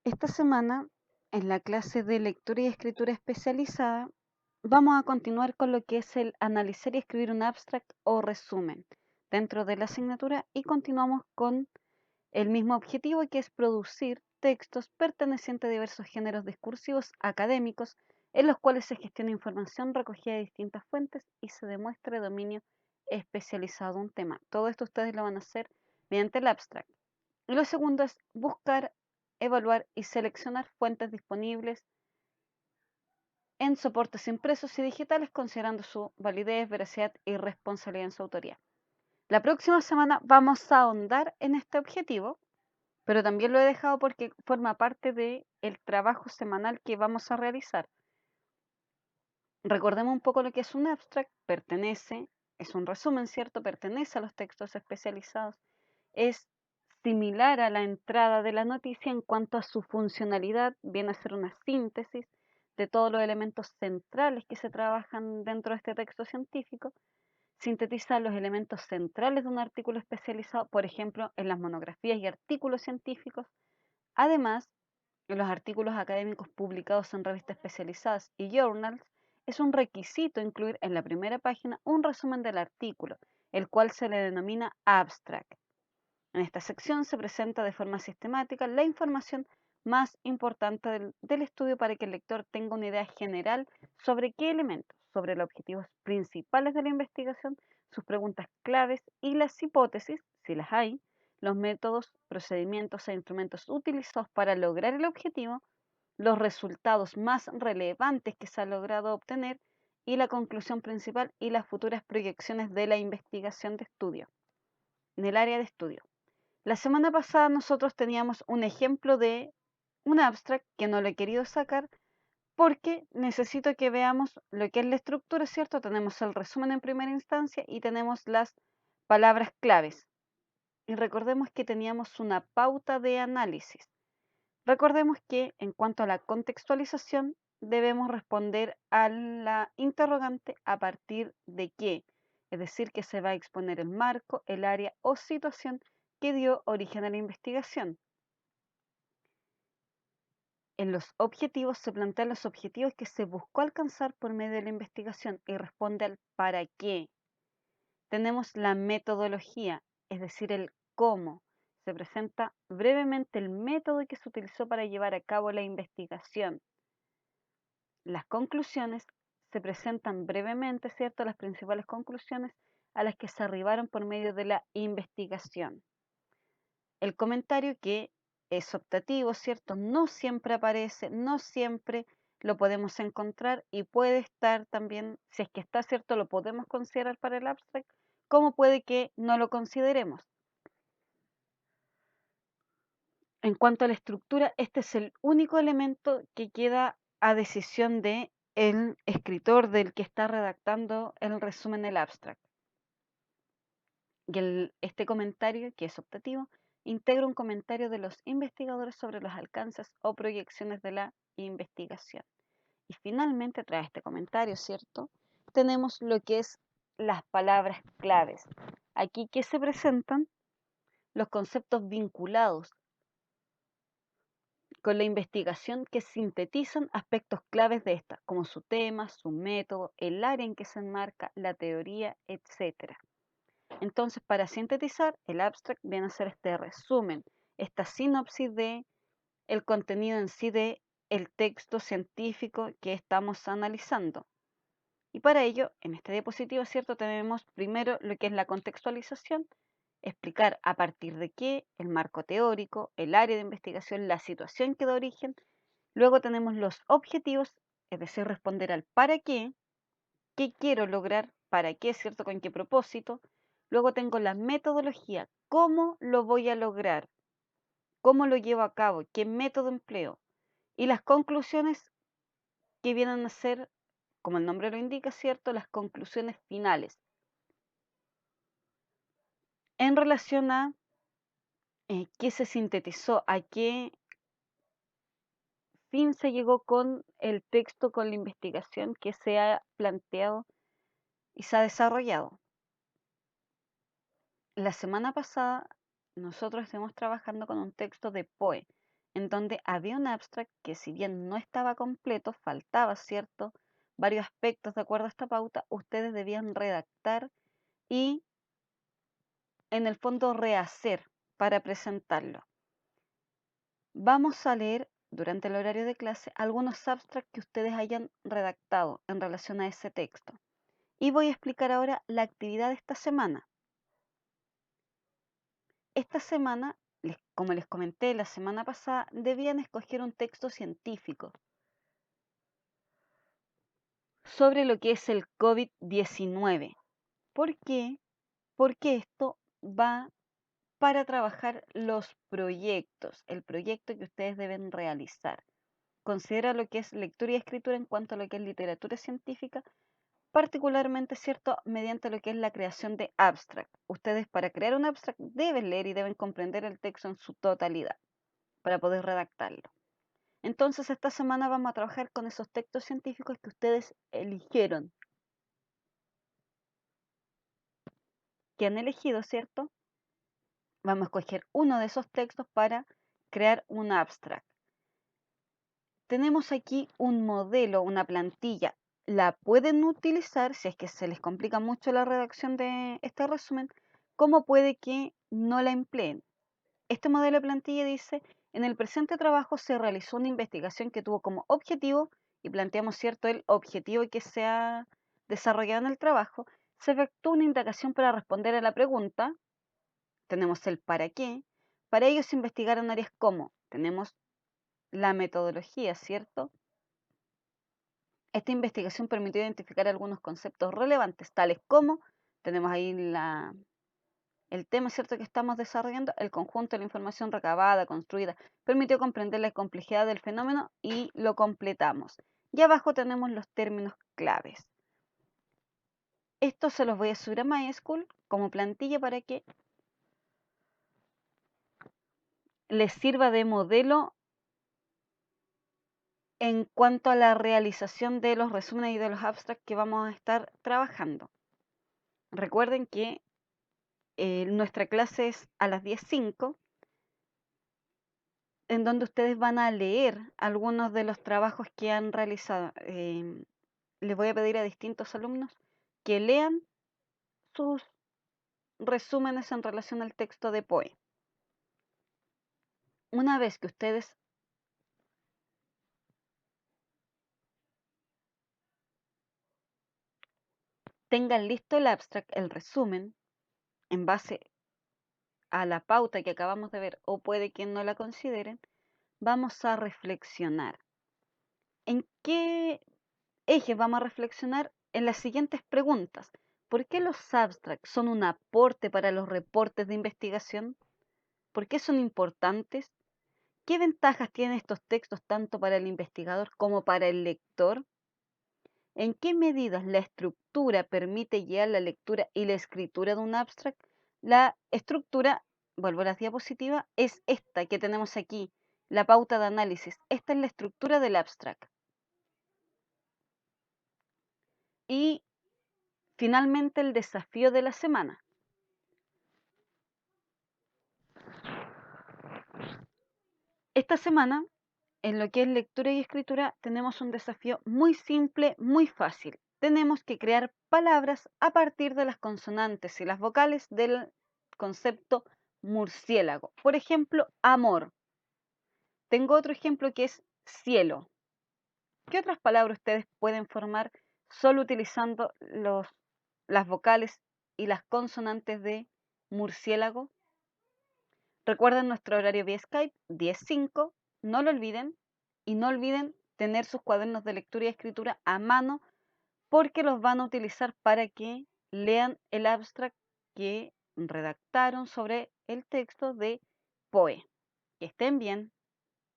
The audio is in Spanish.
Esta semana, en la clase de lectura y escritura especializada, vamos a continuar con lo que es el analizar y escribir un abstract o resumen dentro de la asignatura y continuamos con el mismo objetivo que es producir textos pertenecientes a diversos géneros discursivos académicos en los cuales se gestiona información recogida de distintas fuentes y se demuestre dominio especializado de un tema. Todo esto ustedes lo van a hacer mediante el abstract. Y lo segundo es buscar, evaluar y seleccionar fuentes disponibles en soportes impresos y digitales, considerando su validez, veracidad y responsabilidad en su autoría. La próxima semana vamos a ahondar en este objetivo, pero también lo he dejado porque forma parte del trabajo semanal que vamos a realizar. Recordemos un poco lo que es un abstract, es un resumen, ¿cierto? Pertenece a los textos especializados, es similar a la entrada de la noticia en cuanto a su funcionalidad, viene a ser una síntesis de todos los elementos centrales que se trabajan dentro de este texto científico, sintetiza los elementos centrales de un artículo especializado, por ejemplo, en las monografías y artículos científicos. Además, en los artículos académicos publicados en revistas especializadas y journals, es un requisito incluir en la primera página un resumen del artículo, el cual se le denomina abstract. En esta sección se presenta de forma sistemática la información más importante del estudio para que el lector tenga una idea general sobre qué elementos, sobre los objetivos principales de la investigación, sus preguntas claves y las hipótesis, si las hay, los métodos, procedimientos e instrumentos utilizados para lograr el objetivo, los resultados más relevantes que se ha logrado obtener y la conclusión principal y las futuras proyecciones de la investigación de estudio, en el área de estudio. La semana pasada nosotros teníamos un ejemplo de un abstract que no lo he querido sacar porque necesito que veamos lo que es la estructura, ¿cierto? Tenemos el resumen en primera instancia y tenemos las palabras claves. Y recordemos que teníamos una pauta de análisis. Recordemos que en cuanto a la contextualización, debemos responder a la interrogante a partir de qué, es decir, que se va a exponer el marco, el área o situación que dio origen a la investigación. En los objetivos se plantean los objetivos que se buscó alcanzar por medio de la investigación y responde al para qué. Tenemos la metodología, es decir, el cómo. Se presenta brevemente el método que se utilizó para llevar a cabo la investigación. Las conclusiones se presentan brevemente, ¿cierto? Las principales conclusiones a las que se arribaron por medio de la investigación. El comentario que es optativo, ¿cierto? No siempre aparece, no siempre lo podemos encontrar y puede estar también, si es que está cierto, lo podemos considerar para el abstract, como puede que no lo consideremos. En cuanto a la estructura, este es el único elemento que queda a decisión de el escritor del que está redactando el resumen del abstract. Y este comentario, que es optativo, integra un comentario de los investigadores sobre los alcances o proyecciones de la investigación. Y finalmente, tras este comentario, ¿cierto? Tenemos lo que es las palabras claves. Aquí que se presentan los conceptos vinculados con la investigación que sintetizan aspectos claves de esta, como su tema, su método, el área en que se enmarca, la teoría, etc. Entonces, para sintetizar, el abstract viene a ser este resumen, esta sinopsis de el contenido en sí de el texto científico que estamos analizando. Y para ello, en esta diapositiva, ¿cierto? Tenemos primero lo que es la contextualización, explicar a partir de qué, el marco teórico, el área de investigación, la situación que da origen. Luego tenemos los objetivos, es decir, responder al para qué quiero lograr, para qué, ¿cierto? Con qué propósito. Luego tengo la metodología, cómo lo voy a lograr, cómo lo llevo a cabo, qué método empleo. Y las conclusiones que vienen a ser, como el nombre lo indica, ¿cierto? Las conclusiones finales. En relación a qué se sintetizó, a qué fin se llegó con el texto, con la investigación que se ha planteado y se ha desarrollado. La semana pasada nosotros estuvimos trabajando con un texto de Poe, en donde había un abstract que si bien no estaba completo, faltaba, ¿cierto? Varios aspectos de acuerdo a esta pauta, ustedes debían redactar y en el fondo rehacer para presentarlo. Vamos a leer durante el horario de clase algunos abstracts que ustedes hayan redactado en relación a ese texto. Y voy a explicar ahora la actividad de esta semana. Esta semana, como les comenté la semana pasada, debían escoger un texto científico sobre lo que es el COVID-19. ¿Por qué? Porque esto va para trabajar los proyectos, el proyecto que ustedes deben realizar. Considera lo que es lectura y escritura en cuanto a lo que es literatura científica, particularmente, ¿cierto?, mediante lo que es la creación de abstract. Ustedes para crear un abstract deben leer y deben comprender el texto en su totalidad para poder redactarlo. Entonces, esta semana vamos a trabajar con esos textos científicos que ustedes eligieron, que han elegido, ¿cierto? Vamos a escoger uno de esos textos para crear un abstract. Tenemos aquí un modelo, una plantilla. La pueden utilizar si es que se les complica mucho la redacción de este resumen, como puede que no la empleen. Este modelo de plantilla dice, en el presente trabajo se realizó una investigación que tuvo como objetivo, y planteamos, ¿cierto?, el objetivo que se ha desarrollado en el trabajo. Se efectuó una indagación para responder a la pregunta. Tenemos el para qué. Para ello se investigaron áreas como, tenemos la metodología, ¿cierto? Esta investigación permitió identificar algunos conceptos relevantes, tales como, tenemos ahí el tema, ¿cierto?, que estamos desarrollando, el conjunto de la información recabada, construida, permitió comprender la complejidad del fenómeno y lo completamos. Y abajo tenemos los términos claves. Esto se los voy a subir a MySchool como plantilla para que les sirva de modelo en cuanto a la realización de los resúmenes y de los abstracts que vamos a estar trabajando. Recuerden que nuestra clase es a las 10:05, en donde ustedes van a leer algunos de los trabajos que han realizado. Les voy a pedir a distintos alumnos que lean sus resúmenes en relación al texto de Poe. Una vez que ustedes tengan listo el abstract, el resumen, en base a la pauta que acabamos de ver, o puede que no la consideren, vamos a reflexionar. ¿En qué ejes vamos a reflexionar? En las siguientes preguntas. ¿Por qué los abstracts son un aporte para los reportes de investigación? ¿Por qué son importantes? ¿Qué ventajas tienen estos textos tanto para el investigador como para el lector? ¿En qué medidas la estructura permite guiar la lectura y la escritura de un abstract? La estructura, vuelvo a la diapositiva, es esta que tenemos aquí, la pauta de análisis. Esta es la estructura del abstract. Y finalmente el desafío de la semana. Esta semana, en lo que es lectura y escritura, tenemos un desafío muy simple, muy fácil. Tenemos que crear palabras a partir de las consonantes y las vocales del concepto murciélago. Por ejemplo, amor. Tengo otro ejemplo que es cielo. ¿Qué otras palabras ustedes pueden formar solo utilizando las vocales y las consonantes de murciélago? Recuerden nuestro horario vía Skype, 10:05, no lo olviden, y no olviden tener sus cuadernos de lectura y escritura a mano porque los van a utilizar para que lean el abstract que redactaron sobre el texto de Poe. Que estén bien.